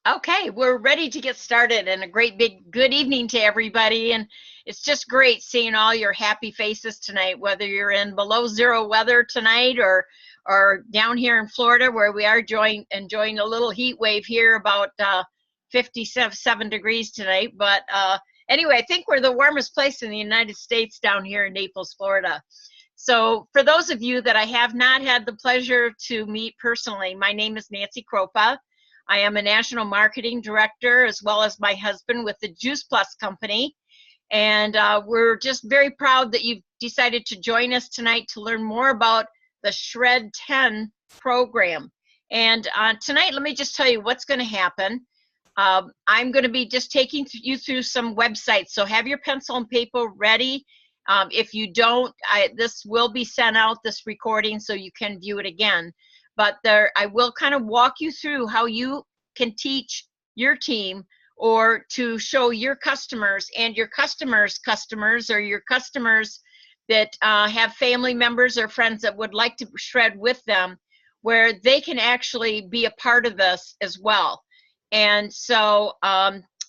Okay, we're ready to get started, and a great big good evening to everybody. And it's just great seeing all your happy faces tonight, whether you're in below zero weather tonight or down here in Florida where we are enjoying a little heat wave here, about 57 degrees tonight. But anyway, I think we're the warmest place in the United States down here in Naples, Florida. So for those of you that I have not had the pleasure to meet personally, my name is Nancy Kroupa. I am a national marketing director, as well as my husband, with the Juice Plus company. And we're just very proud that you've decided to join us tonight to learn more about the SHRED10 program. And tonight, let me just tell you what's going to happen. I'm going to be just taking you through some websites. So have your pencil and paper ready. If you don't, this will be sent out, this recording, so you can view it again. But I will kind of walk you through how you can teach your team, or to show your customers and your customers' customers, or your customers that have family members or friends that would like to shred with them, where they can actually be a part of this as well. And so,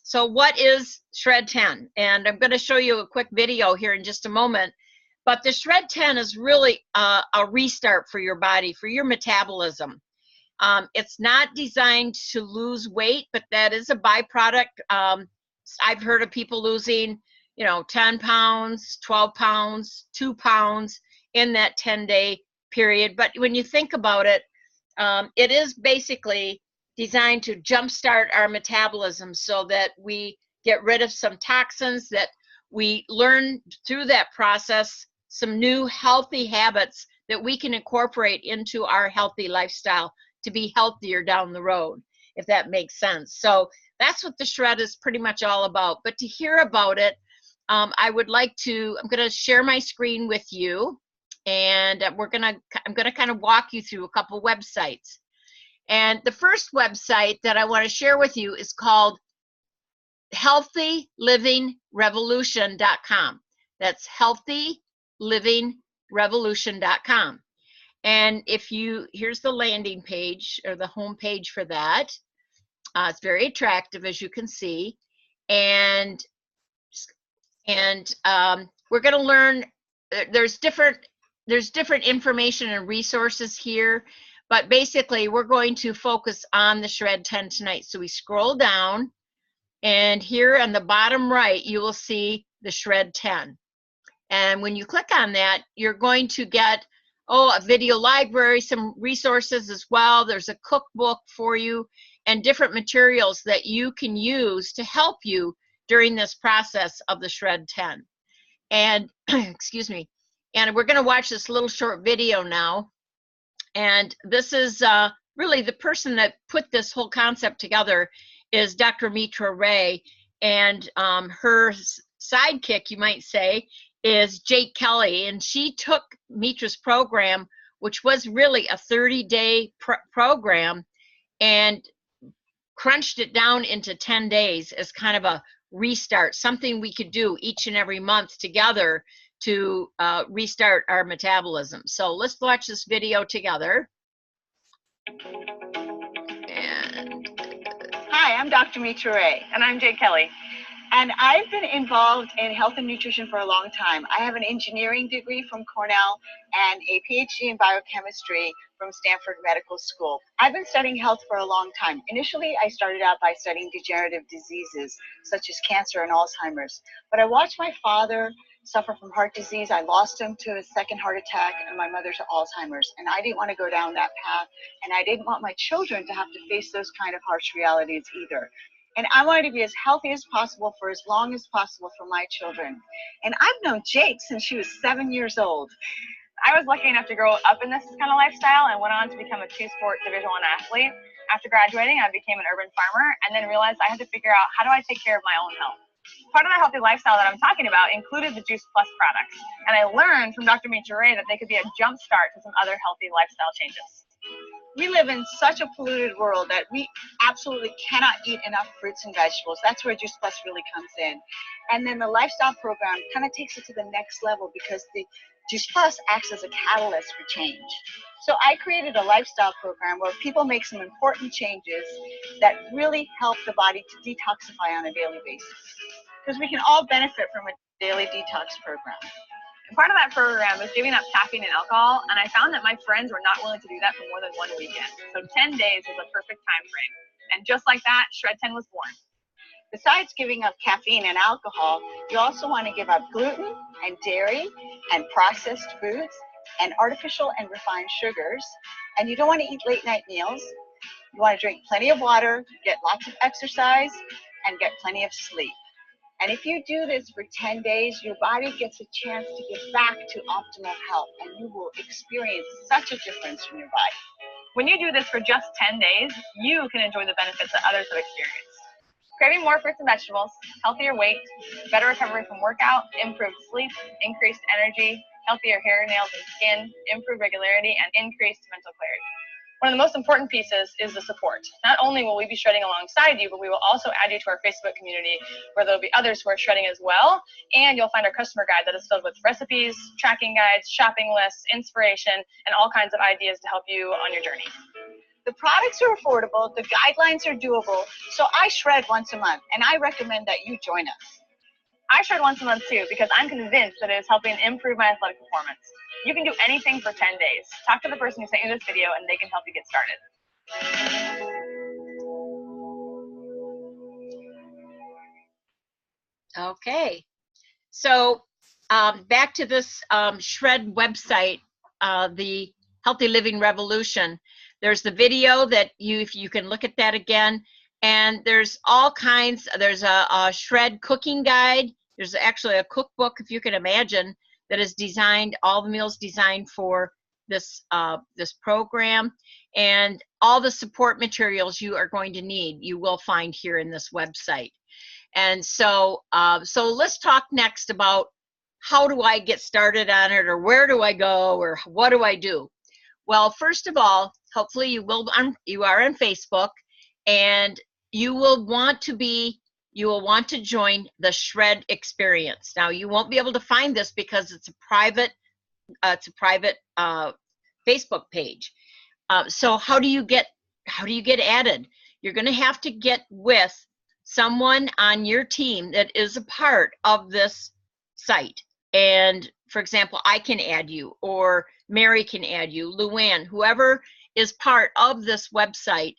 so what is SHRED10? And I'm going to show you a quick video here in just a moment. But the SHRED10 is really a restart for your body, for your metabolism. It's not designed to lose weight, but that is a byproduct. I've heard of people losing, 10 pounds, 12 pounds, 2 pounds in that 10-day period. But when you think about it, it is basically designed to jumpstart our metabolism so that we get rid of some toxins, that we learn through that process some new healthy habits that we can incorporate into our healthy lifestyle to be healthier down the road, if that makes sense. So that's what the Shred is pretty much all about. But to hear about it, I'm going to share my screen with you, and I'm going to kind of walk you through a couple websites. And the first website that I want to share with you is called healthylivingrevolution.com. That's healthylivingrevolution.com. And here's the landing page, or the home page for that. It's very attractive, as you can see. And we're going to learn, there's different information and resources here, but basically we're going to focus on the SHRED10 tonight. So we scroll down, and here on the bottom right, you will see the SHRED10. And when you click on that, you're going to get, a video library, some resources as well. There's a cookbook for you and different materials that you can use to help you during this process of the SHRED10. And, excuse me, and we're going to watch this little short video now. And this is really the person that put this whole concept together is Dr. Mitra Ray, and her sidekick, you might say, is Jake Kelly. And she took Mitra's program, which was really a 30-day program, and crunched it down into 10 days as kind of a restart, something we could do each and every month together to restart our metabolism. So let's watch this video together. And hi, I'm Dr. Mitra Ray. And I'm Jake Kelly. And I've been involved in health and nutrition for a long time. I have an engineering degree from Cornell and a PhD in biochemistry from Stanford Medical School. I've been studying health for a long time. Initially, I started out by studying degenerative diseases such as cancer and Alzheimer's. But I watched my father suffer from heart disease. I lost him to a second heart attack, and my mother to Alzheimer's. And I didn't want to go down that path, and I didn't want my children to have to face those kind of harsh realities either. And I wanted to be as healthy as possible for as long as possible for my children. And I've known Jake since she was 7 years old. I was lucky enough to grow up in this kind of lifestyle and went on to become a two-sport Division I athlete. After graduating, I became an urban farmer and then realized I had to figure out, how do I take care of my own health? Part of my healthy lifestyle that I'm talking about included the Juice Plus products. And I learned from Dr. Mitra Ray that they could be a jump start to some other healthy lifestyle changes. We live in such a polluted world that we absolutely cannot eat enough fruits and vegetables. That's where Juice Plus really comes in. And then the lifestyle program kind of takes it to the next level, because Juice Plus acts as a catalyst for change. So I created a lifestyle program where people make some important changes that really help the body to detoxify on a daily basis. Because we can all benefit from a daily detox program. And part of that program was giving up caffeine and alcohol, and I found that my friends were not willing to do that for more than one weekend. So 10 days was a perfect time frame. And just like that, SHRED10 was born. Besides giving up caffeine and alcohol, you also want to give up gluten and dairy and processed foods and artificial and refined sugars. And you don't want to eat late night meals. You want to drink plenty of water, get lots of exercise, and get plenty of sleep. And if you do this for 10 days, your body gets a chance to get back to optimal health, and you will experience such a difference from your body. When you do this for just 10 days, you can enjoy the benefits that others have experienced. Craving more fruits and vegetables, healthier weight, better recovery from workout, improved sleep, increased energy, healthier hair, nails, and skin, improved regularity, and increased mental clarity. One of the most important pieces is the support. Not only will we be shredding alongside you, but we will also add you to our Facebook community where there'll be others who are shredding as well. And you'll find our customer guide that is filled with recipes, tracking guides, shopping lists, inspiration, and all kinds of ideas to help you on your journey. The products are affordable, the guidelines are doable, so I shred once a month, and I recommend that you join us. I shred once a month too because I'm convinced that it is helping improve my athletic performance. You can do anything for 10 days. Talk to the person who sent you this video and they can help you get started. Okay, so back to this SHRED website, the Healthy Living Revolution. There's the video that if you can look at that again, and there's all kinds. There's a SHRED cooking guide. There's actually a cookbook, if you can imagine, that is designed, all the meals designed for this this program, and all the support materials you are going to need, you will find here in this website. And so, so let's talk next about how do I get started on it, or where do I go, or what do I do? Well, first of all, hopefully you are on Facebook, and you will want to join the SHRED experience. Now, you won't be able to find this because it's a private Facebook page. So how do you get added? You're going to have to get with someone on your team that is a part of this site. And for example, I can add you, or Mary can add you, Luann, whoever is part of this website,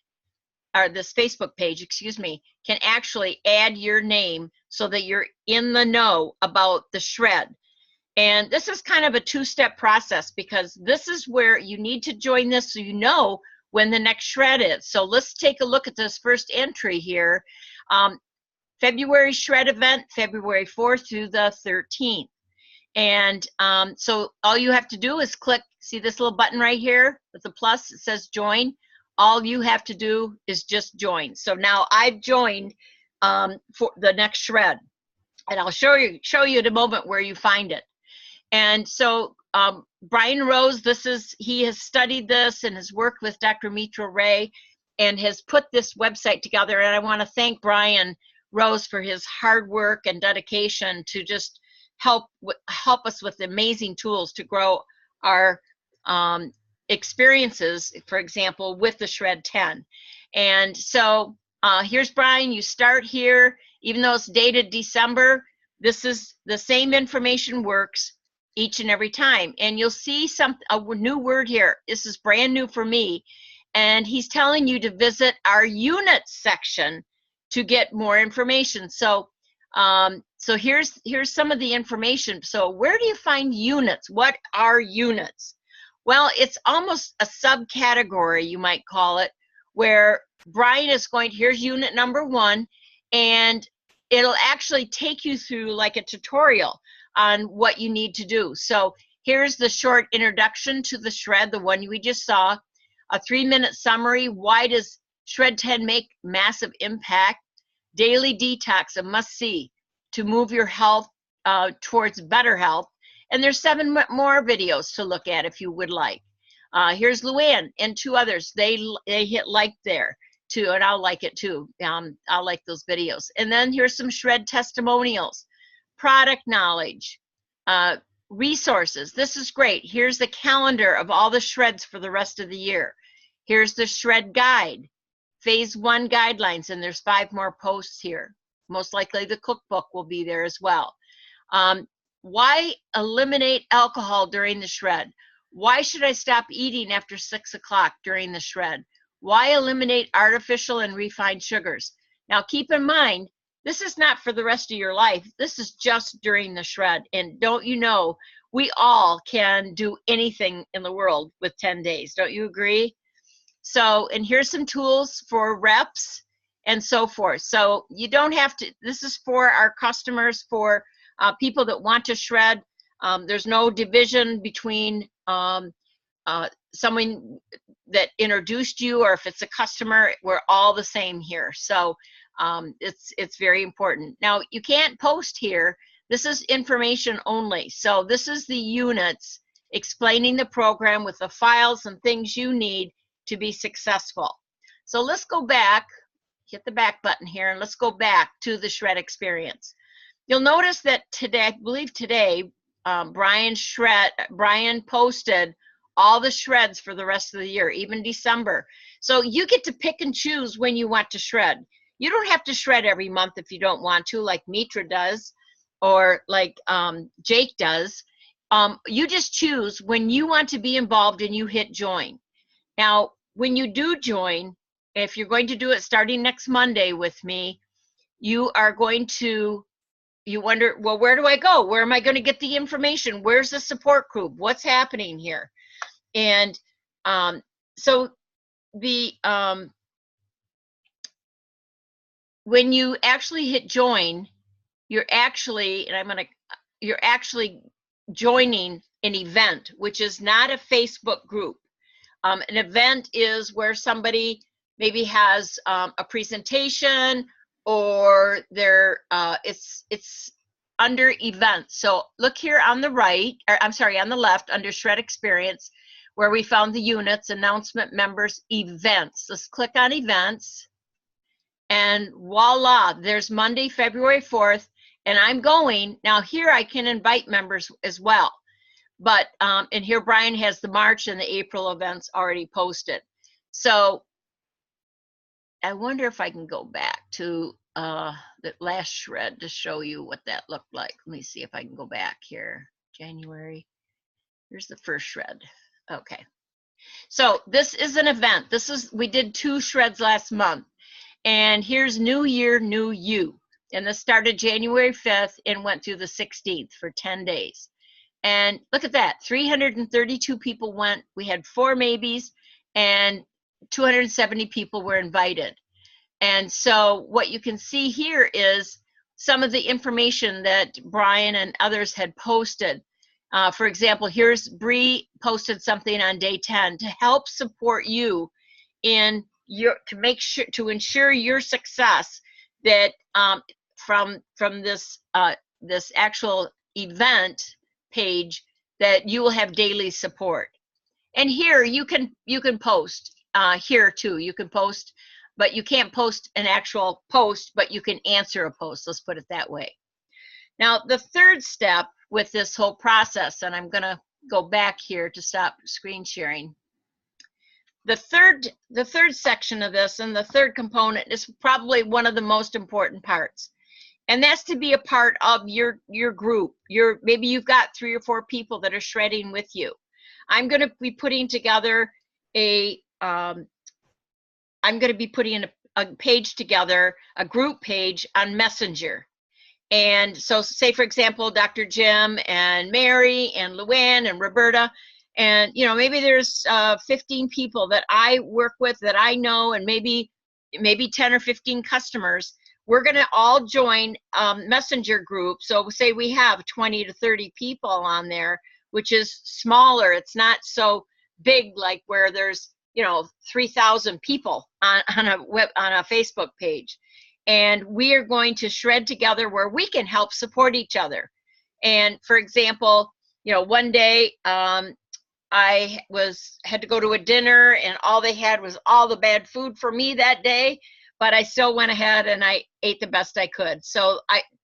or this Facebook page, excuse me, can actually add your name so that you're in the know about the SHRED. And this is kind of a two-step process, because this is where you need to join this so you know when the next SHRED is. So let's take a look at this first entry here. February SHRED event, February 4th through the 13th. And so all you have to do is click, see this little button right here with the plus, it says join. All you have to do is just join. So now I've joined for the next SHRED, and I'll show you in a moment where you find it. And so Brian Rose, he has studied this and has worked with Dr. Mitra Ray and has put this website together. And I want to thank Brian Rose for his hard work and dedication to just help us with amazing tools to grow our experiences, for example, with the SHRED10. And so here's Brian. You start here, even though it's dated December, this is the same information works each and every time. And you'll see a new word here. This is brand new for me. And he's telling you to visit our units section to get more information. So so here's some of the information. So where do you find units? What are units? Well, it's almost a subcategory, you might call it, where Brian is here's unit number 1, and it'll actually take you through like a tutorial on what you need to do. So here's the short introduction to the SHRED, the one we just saw, a 3-minute summary. Why does SHRED10 make massive impact? Daily detox, a must-see to move your health towards better health. And there's 7 more videos to look at if you would like. Here's Luann and 2 others. They hit like there too, and I'll like it too. I'll like those videos. And then here's some SHRED testimonials, product knowledge, resources. This is great. Here's the calendar of all the shreds for the rest of the year. Here's the shred guide, phase 1 guidelines, and there's 5 more posts here. Most likely the cookbook will be there as well. Why eliminate alcohol during the shred? Why should I stop eating after 6 o'clock during the shred? Why eliminate artificial and refined sugars? Now keep in mind, this is not for the rest of your life. This is just during the shred. And don't you know, we all can do anything in the world with 10 days. Don't you agree? So, and here's some tools for reps and so forth. So you don't have to, this is for our customers, for people that want to shred. There's no division between someone that introduced you or if it's a customer. We're all the same here. So it's very important. Now you can't post here. This is information only. So this is the units explaining the program with the files and things you need to be successful. So let's go back, hit the back button here, and let's go back to the shred experience. You'll notice that today, I believe today, Brian posted all the shreds for the rest of the year, even December. So you get to pick and choose when you want to shred. You don't have to shred every month if you don't want to, like Mitra does, or like Jake does. You just choose when you want to be involved and you hit join. Now, when you do join, if you're going to do it starting next Monday with me, you are going to, you wonder, well, where do I go? Where am I going to get the information? Where's the support group? What's happening here? And so the, when you actually hit join, you're actually, you're actually joining an event, which is not a Facebook group. An event is where somebody maybe has a presentation, or they're it's under events. So look here on the right, or I'm sorry, on the left under Shred Experience, where we found the units, announcement, members, events. Let's click on events, and voila, there's Monday, February 4th, and I'm going. Now here I can invite members as well. But, and here Brian has the March and the April events already posted. So I wonder if I can go back to the last shred to show you what that looked like. Let me see if I can go back here. January, here's the first shred. Okay. So this is an event. This is, we did 2 shreds last month. And here's New Year, New You. And this started January 5th and went through the 16th for 10 days. And look at that, 332 people went. We had 4 maybes, and 270 people were invited. And so what you can see here is some of the information that Brian and others had posted. For example, here's Bree posted something on day 10 to help support you in your, to make sure, to ensure your success, that from this this actual event page, that you will have daily support. And here you can post here too. You can post, but you can't post an actual post, but you can answer a post. Let's put it that way. Now the third step with this whole process, and I'm going to go back here to stop screen sharing. The third section of this, and the third component, is probably one of the most important parts. And that's to be a part of your group. Maybe you've got 3 or 4 people that are shredding with you. I'm going to be putting together a page together, a group page on Messenger. And so say, for example, Dr. Jim and Mary and Luann and Roberta, and you know, maybe there's 15 people that I work with that I know, and maybe 10 or 15 customers. We're going to all join Messenger group. So say we have 20 to 30 people on there, which is smaller. It's not so big like where there's, you know, 3,000 people on a Facebook page. And we are going to shred together where we can help support each other. And for example, you know, one day I had to go to a dinner, and all they had was all the bad food for me that day. But I still went ahead and I ate the best I could. So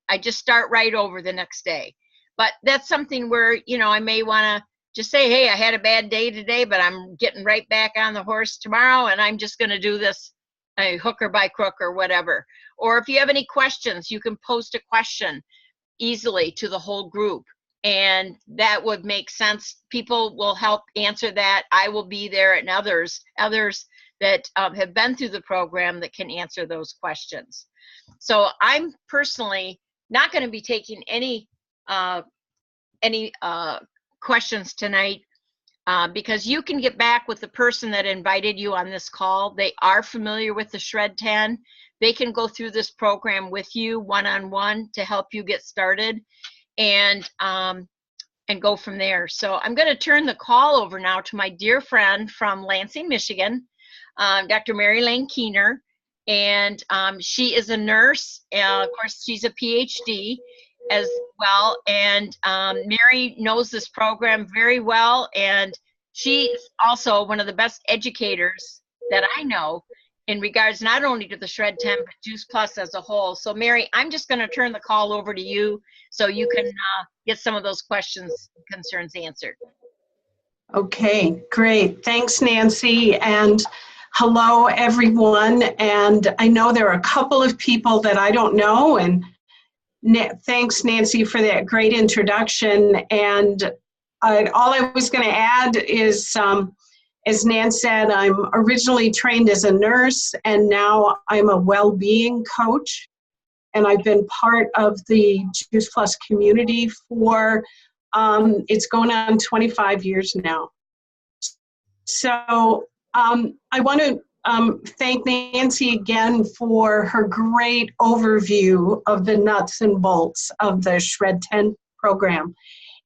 I just start right over the next day. But that's something where, you know, I may want to just say, hey, I had a bad day today, but I'm getting right back on the horse tomorrow, and I'm just going to do this hook or by crook or whatever. Or if you have any questions, you can post a question easily to the whole group, and that would make sense. People will help answer that. I will be there, and others that have been through the program that can answer those questions. So I'm personally not going to be taking any questions tonight, because you can get back with the person that invited you on this call. They are familiar with the SHRED10. They can go through this program with you one-on-one to help you get started, and go from there. So I'm going to turn the call over now to my dear friend from Lansing, Michigan, Dr. Elaine Kiener. And she is a nurse. Of course, she's a PhD as well. And Mary knows this program very well. And she's also one of the best educators that I know in regards not only to the SHRED10, but Juice Plus as a whole. So Mary, I'm just going to turn the call over to you so you can get some of those questions and concerns answered. Okay, great. Thanks, Nancy. And hello, everyone. And I know there are a couple of people that I don't know. And thanks, Nancy, for that great introduction. And all I was going to add is, as Nan said, I'm originally trained as a nurse, and now I'm a well-being coach. And I've been part of the Juice Plus community for, it's going on 25 years now. So I want to thank Nancy again for her great overview of the nuts and bolts of the SHRED10 program.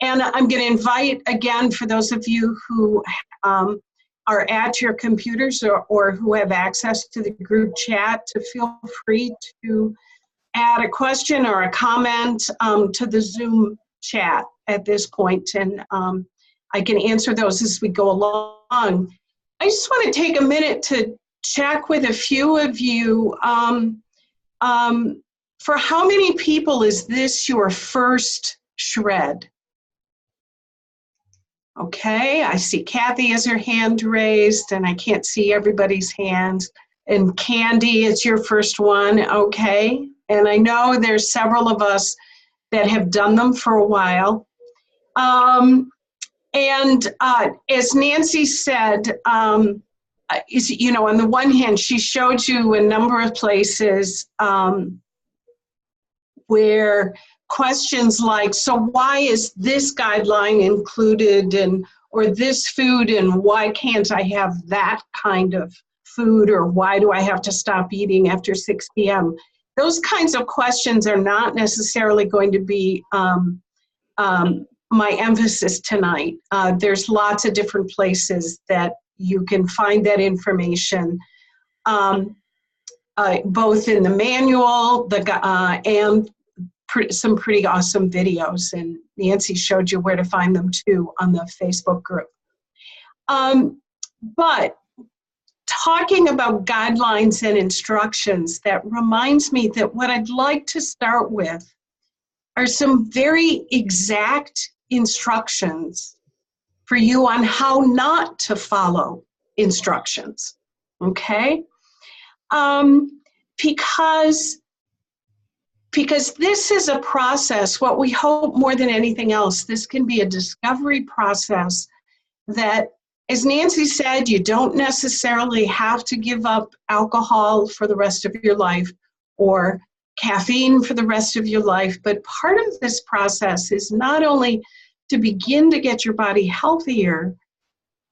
And I'm going to invite again, for those of you who are at your computers or who have access to the group chat, to feel free to add a question or a comment to the Zoom chat at this point, and I can answer those as we go along. I just want to take a minute to check with a few of you. For how many people is this your first shred? Okay, I see Kathy has her hand raised, and I can't see everybody's hands. And Candy, it's your first one, okay. And I know there's several of us that have done them for a while. As Nancy said, you know, on the one hand, she showed you a number of places where questions like, so why is this guideline included, and or this food, and why can't I have that kind of food, or why do I have to stop eating after 6 p.m.? Those kinds of questions are not necessarily going to be my emphasis tonight. There's lots of different places that you can find that information, both in the manual and some pretty awesome videos, and Nancy showed you where to find them too on the Facebook group. But talking about guidelines and instructions, that reminds me that what I'd like to start with are some very exact instructions for you on how not to follow instructions, okay? Because this is a process, what we hope more than anything else, this can be a discovery process that, as Nancy said, you don't necessarily have to give up alcohol for the rest of your life or caffeine for the rest of your life, but part of this process is not only to begin to get your body healthier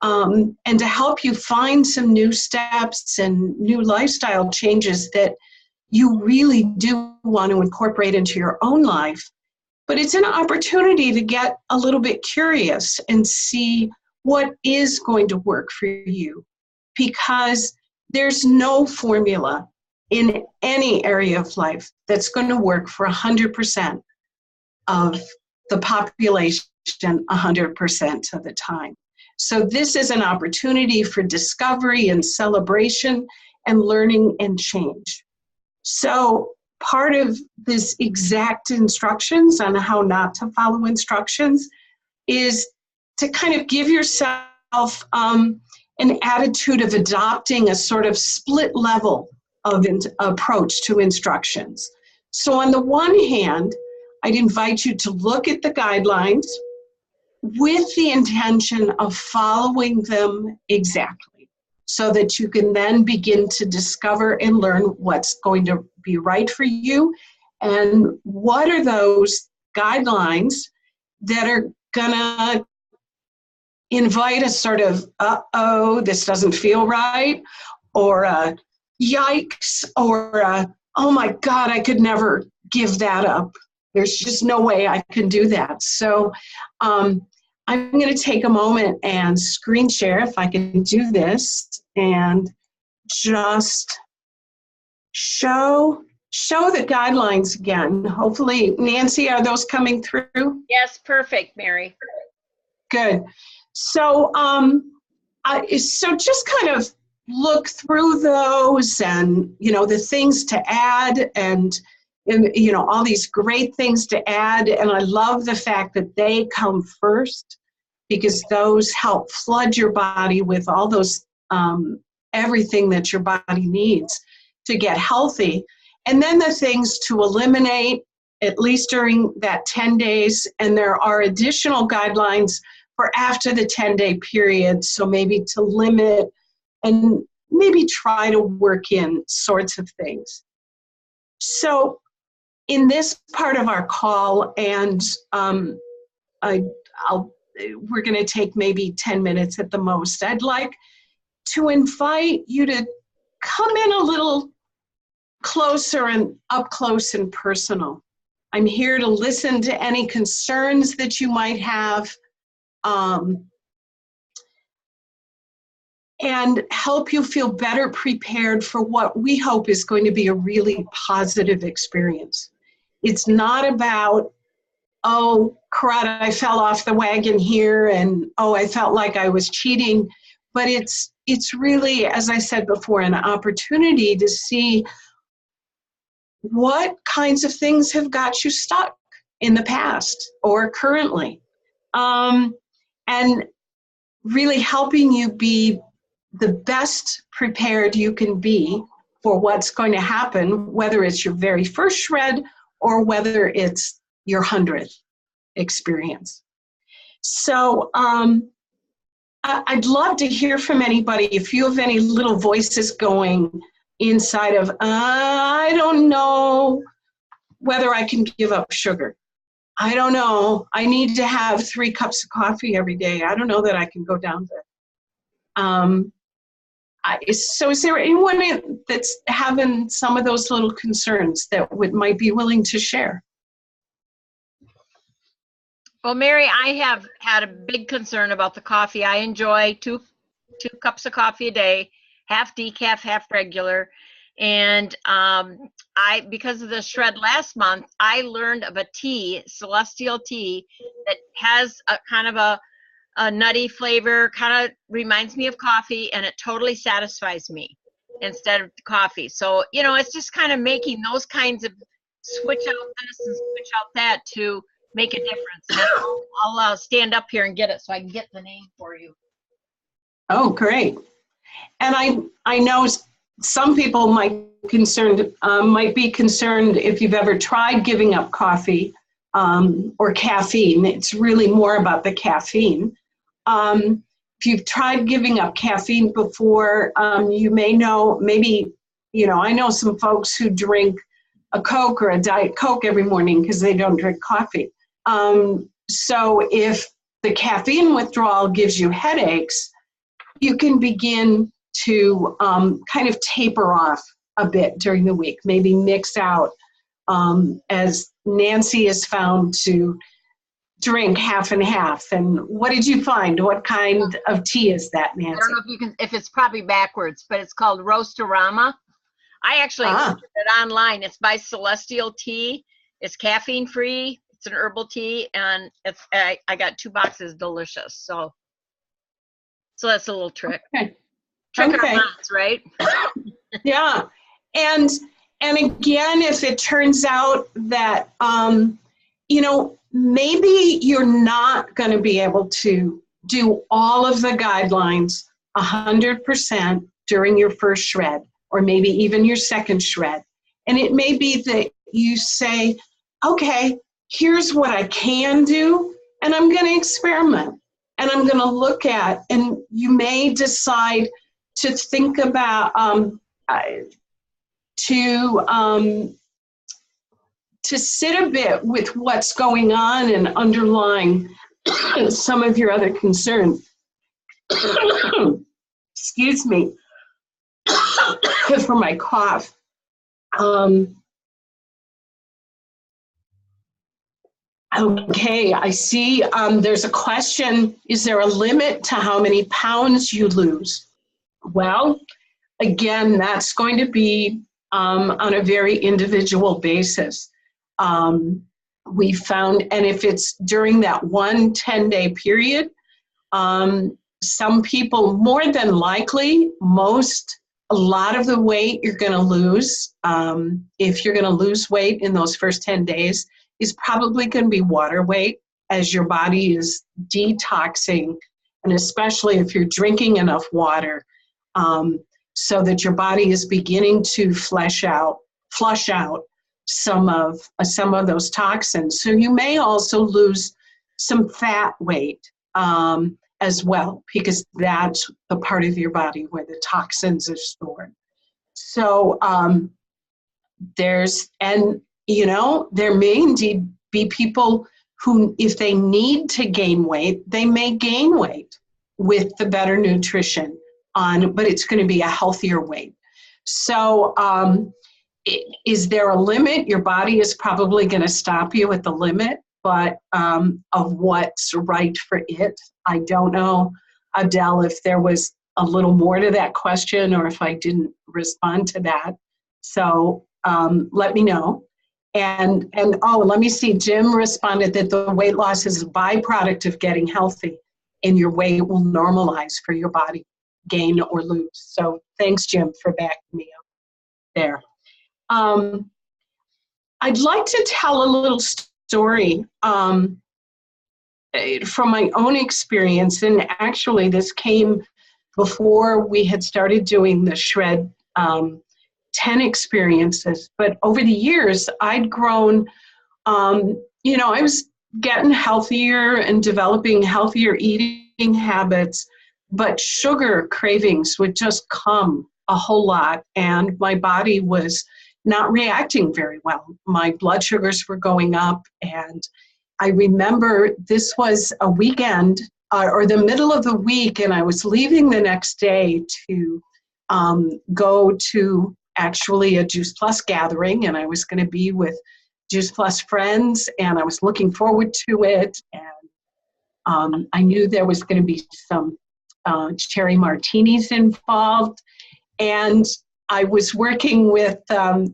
and to help you find some new steps and new lifestyle changes that you really do want to incorporate into your own life, but it's an opportunity to get a little bit curious and see what is going to work for you, because there's no formula in any area of life that's going to work for 100% of the population 100% of the time. So this is an opportunity for discovery and celebration and learning and change. So part of this exact instructions on how not to follow instructions is to kind of give yourself an attitude of adopting a sort of split level of approach to instructions. So on the one hand, I'd invite you to look at the guidelines with the intention of following them exactly, so that you can then begin to discover and learn what's going to be right for you, and what are those guidelines that are gonna invite a sort of, uh-oh, this doesn't feel right, or a yikes, or a, oh my God, I could never give that up. There's just no way I can do that. So I'm going to take a moment and screen share, if I can do this, and just show the guidelines again. Hopefully, Nancy, are those coming through? Yes, perfect, Mary. Good. So, so just kind of look through those, and the things to add, and all these great things to add. And I love the fact that they come first, because those help flood your body with all those everything that your body needs to get healthy. And then the things to eliminate, at least during that 10 days. And there are additional guidelines for after the 10-day period. So maybe to limit and maybe try to work in sorts of things. So in this part of our call, and we're going to take maybe 10 minutes at the most, I'd like to invite you to come in a little closer and up close and personal. I'm here to listen to any concerns that you might have, and help you feel better prepared for what we hope is going to be a really positive experience. It's not about, oh, crud, I fell off the wagon here, and oh, I felt like I was cheating. But it's really, as I said before, an opportunity to see what kinds of things have got you stuck in the past or currently. And really helping you be the best prepared you can be for what's going to happen, whether it's your very first shred or whether it's your 100th experience. So I'd love to hear from anybody if you have any little voices going inside of, I don't know whether I can give up sugar. I don't know. I need to have 3 cups of coffee every day. I don't know that I can go down to so is there anyone that's having some of those little concerns that might be willing to share? Well, Mary, I have had a big concern about the coffee. I enjoy two cups of coffee a day, half decaf, half regular. And because of the shred last month, I learned of a tea, celestial tea, that has a kind of a nutty flavor, kind of reminds me of coffee, and it totally satisfies me instead of coffee. So, it's just kind of making those kinds of switch out this and switch out that to make a difference. And I'll stand up here and get it so I can get the name for you. Oh, great. And I know some people might be concerned if you've ever tried giving up coffee or caffeine. It's really more about the caffeine. If you've tried giving up caffeine before, you may know, maybe, I know some folks who drink a Coke or a Diet Coke every morning because they don't drink coffee. So if the caffeine withdrawal gives you headaches, you can begin to kind of taper off a bit during the week, maybe mix out, as Nancy has found, to drink half and half. And what did you find? What kind of tea is that, Nancy? I don't know if it's probably backwards, but it's called Roasterama. I actually ordered it online. It's by Celestial Tea. It's caffeine free. It's an herbal tea, and I got 2 boxes. Delicious. So that's a little trick. Okay. Trick or not, right? Yeah. And And again, if it turns out that, maybe you're not going to be able to do all of the guidelines 100% during your first shred, or maybe even your second shred. And it may be that you say, okay, here's what I can do, and I'm going to experiment, and I'm going to look at, and you may decide to think about, to sit a bit with what's going on and underlying some of your other concerns. Excuse me for my cough. Okay, I see there's a question, is there a limit to how many pounds you lose? Well, again, that's going to be on a very individual basis. We found, and if it's during that 1 10-day period, some people, more than likely, a lot of the weight you're going to lose, if you're going to lose weight in those first 10 days, is probably going to be water weight, as your body is detoxing, and especially if you're drinking enough water, so that your body is beginning to flush out some of those toxins. So you may also lose some fat weight as well, because that's the part of your body where the toxins are stored. So there may indeed be people who, if they need to gain weight, they may gain weight with the better nutrition but it's going to be a healthier weight. So is there a limit? Your body is probably going to stop you at the limit, but of what's right for it, I don't know, Adele, if there was a little more to that question or if I didn't respond to that. So let me know. And let me see, Jim responded that the weight loss is a byproduct of getting healthy, and your weight will normalize for your body, gain or lose. So thanks, Jim, for backing me up there. I'd like to tell a little story from my own experience, and actually this came before we had started doing the SHRED10 experiences. But over the years, I'd grown, I was getting healthier and developing healthier eating habits, but sugar cravings would just come a whole lot, and my body was not reacting very well. My blood sugars were going up, and I remember this was a weekend or the middle of the week, and I was leaving the next day to go to actually a Juice Plus gathering, and I was going to be with Juice Plus friends, and I was looking forward to it, and I knew there was going to be some cherry martinis involved, and I was working with a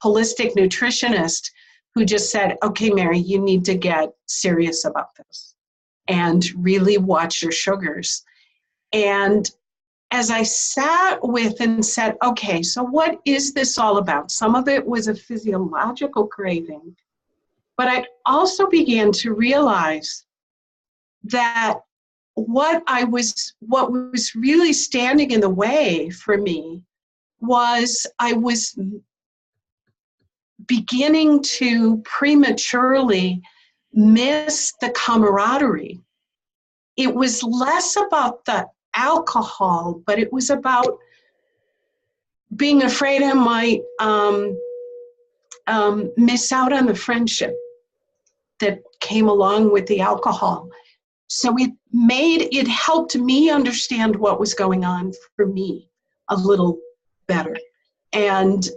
holistic nutritionist who just said, okay, Mary, you need to get serious about this and really watch your sugars. And as I sat with and said, okay, so what is this all about? Some of it was a physiological craving, but I also began to realize that what was really standing in the way for me was I was beginning to prematurely miss the camaraderie. It was less about the alcohol, but it was about being afraid I might miss out on the friendship that came along with the alcohol. So it helped me understand what was going on for me a little better. And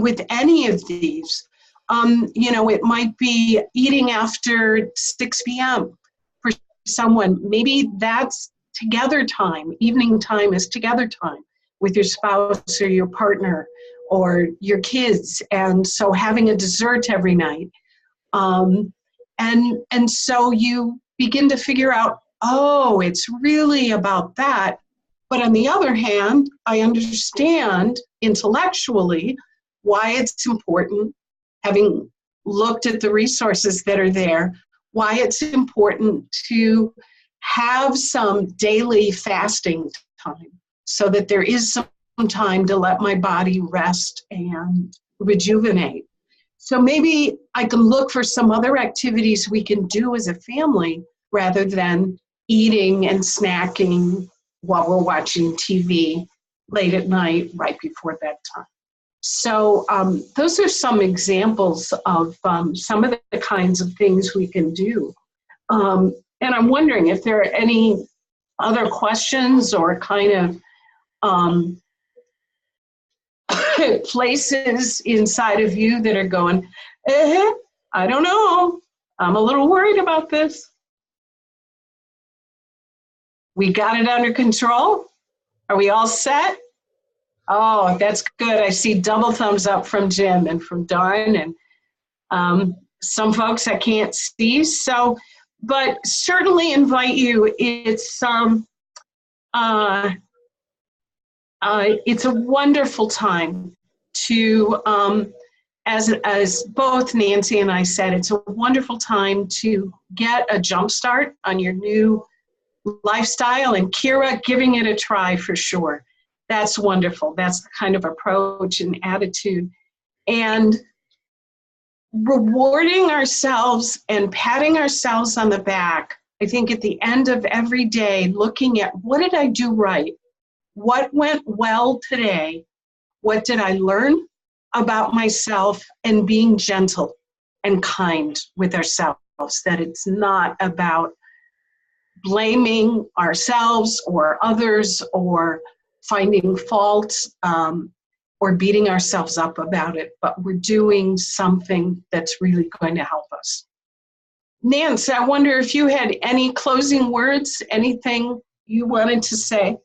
with any of these, it might be eating after 6 p.m. for someone. Maybe that's together time. Evening time is together time with your spouse or your partner or your kids. And so having a dessert every night. And so you begin to figure out, oh, it's really about that. But on the other hand, I understand intellectually why it's important, having looked at the resources that are there, why it's important to have some daily fasting time so that there is some time to let my body rest and rejuvenate. So maybe I can look for some other activities we can do as a family rather than eating and snacking while we're watching TV late at night right before bedtime. So those are some examples of some of the kinds of things we can do. And I'm wondering if there are any other questions or kind of places inside of you that are going, I don't know, I'm a little worried about this. We got it under control? Are we all set? Oh, that's good. I see double thumbs up from Jim and from Dawn and some folks I can't see. So, but certainly invite you. It's a wonderful time to, as both Nancy and I said, it's a wonderful time to get a jump start on your new lifestyle, and Kira giving it a try for sure. That's wonderful. That's the kind of approach and attitude. And rewarding ourselves and patting ourselves on the back, I think at the end of every day, looking at what did I do right? What went well today? What did I learn about myself? And being gentle and kind with ourselves, that it's not about blaming ourselves or others or finding fault or beating ourselves up about it, but we're doing something that's really going to help us. Nancy, I wonder if you had any closing words, anything you wanted to say?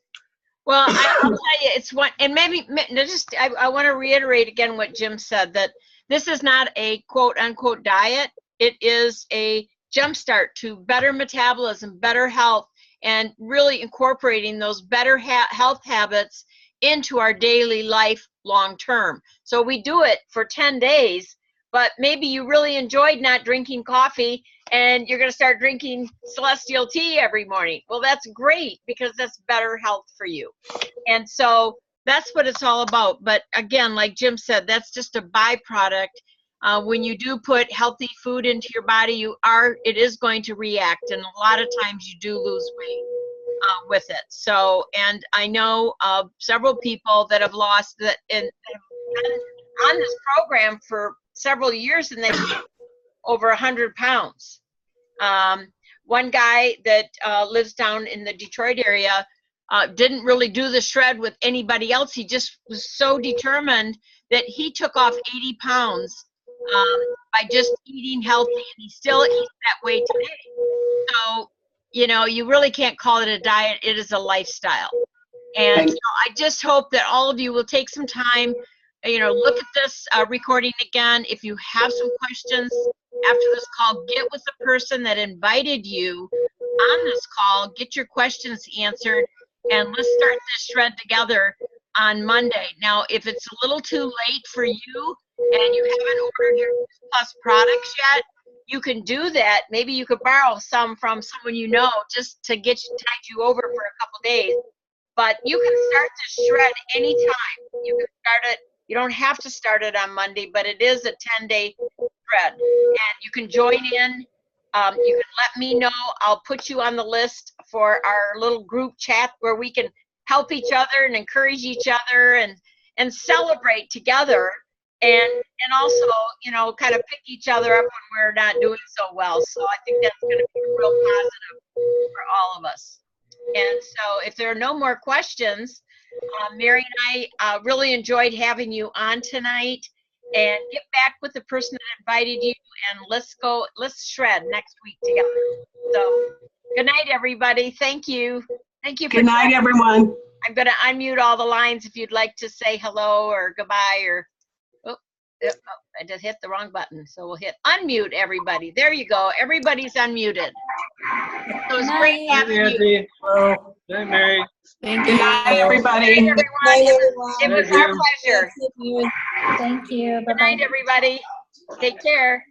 Well, I'll tell you, it's one, and maybe just I want to reiterate again what Jim said, that this is not a quote unquote diet. It is a jumpstart to better metabolism, better health, and really incorporating those better health habits into our daily life long term. So we do it for 10 days, but maybe you really enjoyed not drinking coffee and you're going to start drinking celestial tea every morning. Well, that's great because that's better health for you. And so that's what it's all about. But again, like Jim said, that's just a byproduct. When you do put healthy food into your body, it is going to react, and a lot of times you do lose weight with it. So, and I know several people that have lost that and have been on this program for several years, and they've gained over 100 pounds. One guy that lives down in the Detroit area didn't really do the shred with anybody else. He just was so determined that he took off 80 pounds by just eating healthy, and he still eats that way today. So, you know, you really can't call it a diet. It is a lifestyle. And so I just hope that all of you will take some time, you know, look at this recording again. If you have some questions after this call, get with the person that invited you on this call, get your questions answered, and let's start this shred together on Monday. Now, if it's a little too late for you and you haven't ordered your Plus products yet, you can do that. Maybe you could borrow some from someone you know just to tide you over for a couple days. But you can start this shred anytime. You can start it. You don't have to start it on Monday, but it is a 10-day shred. And you can join in. You can let me know. I'll put you on the list for our little group chat where we can help each other and encourage each other and celebrate together. And also, you know, kind of pick each other up when we're not doing so well. So I think that's going to be real positive for all of us. And so if there are no more questions, Mary and I really enjoyed having you on tonight. And get back with the person that invited you, and let's shred next week together. So good night, everybody. Thank you. Thank you. Good night, everyone. I'm going to unmute all the lines if you'd like to say hello or goodbye or, oh, I just hit the wrong button. So we'll hit unmute, everybody. There you go. Everybody's unmuted. So it's great having you. Hello. Good night, Mary. Thank Good night, you. everybody. Good night, everyone. It was our pleasure. Thank you. Good Bye-bye. night, everybody. Take care.